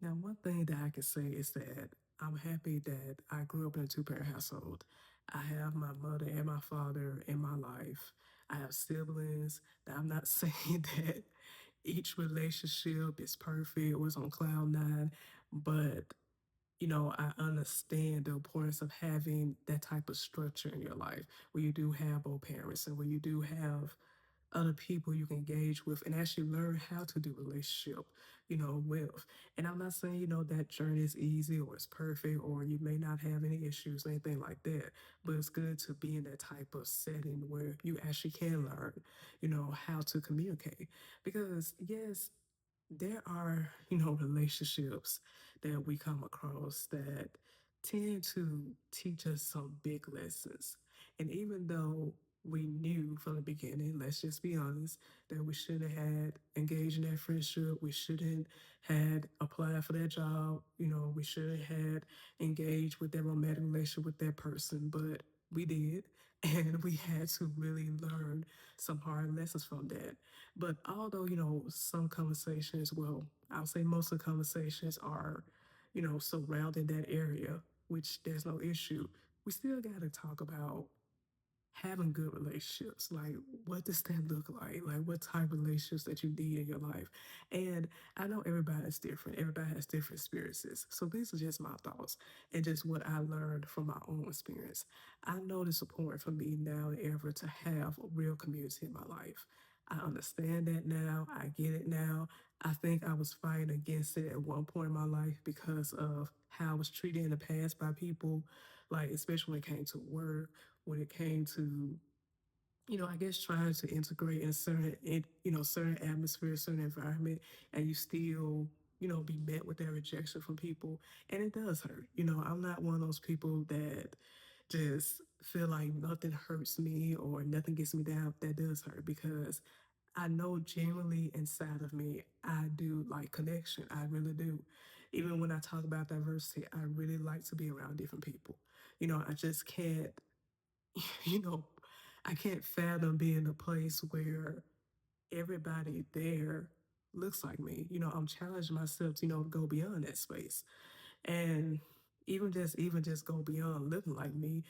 Now, one thing that I can say is that I'm happy that I grew up in a two-parent household. I have my mother and my father in my life. I have siblings. Now, I'm not saying that each relationship is perfect or is on cloud nine, but I understand the importance of having that type of structure in your life where you do have both parents and where you do have other people you can engage with and actually learn how to do relationship, with. And I'm not saying, that journey is easy or it's perfect or you may not have any issues or anything like that. But it's good to be in that type of setting where you actually can learn, how to communicate. Because yes, there are, relationships that we come across that tend to teach us some big lessons. And even though we knew from the beginning, let's just be honest, that we shouldn't have had engaged in that friendship, we shouldn't had applied for that job, we shouldn't had engaged with that romantic relationship with that person, but we did. And we had to really learn some hard lessons from that. But although, some conversations, well, I'll say most of the conversations are, surrounding that area, which there's no issue, we still got to talk about having good relationships. Like, what does that look like? Like, what type of relationships that you need in your life? And I know everybody's different. Everybody has different experiences. So these are just my thoughts and just what I learned from my own experience. I know it's important for me now and ever to have a real community in my life. I understand that now. I get it now. I think I was fighting against it at one point in my life because of how I was treated in the past by people, like especially when it came to work, when it came to, I guess trying to integrate in certain atmosphere, certain environment, and you still, be met with that rejection from people. And it does hurt. I'm not one of those people that just feel like nothing hurts me or nothing gets me down. That does hurt because I know genuinely inside of me, I do like connection. I really do. Even when I talk about diversity, I really like to be around different people. I just can't you know, I can't fathom being in a place where everybody there looks like me. I'm challenging myself to, go beyond that space. And even just go beyond living like me,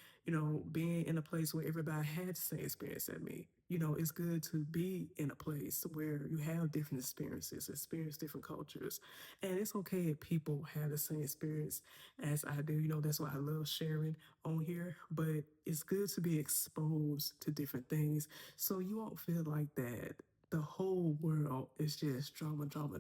being in a place where everybody had the same experience as me. It's good to be in a place where you have different experiences, experience different cultures. And it's okay if people have the same experience as I do. That's why I love sharing on here. But it's good to be exposed to different things so you won't feel like that the whole world is just drama, drama,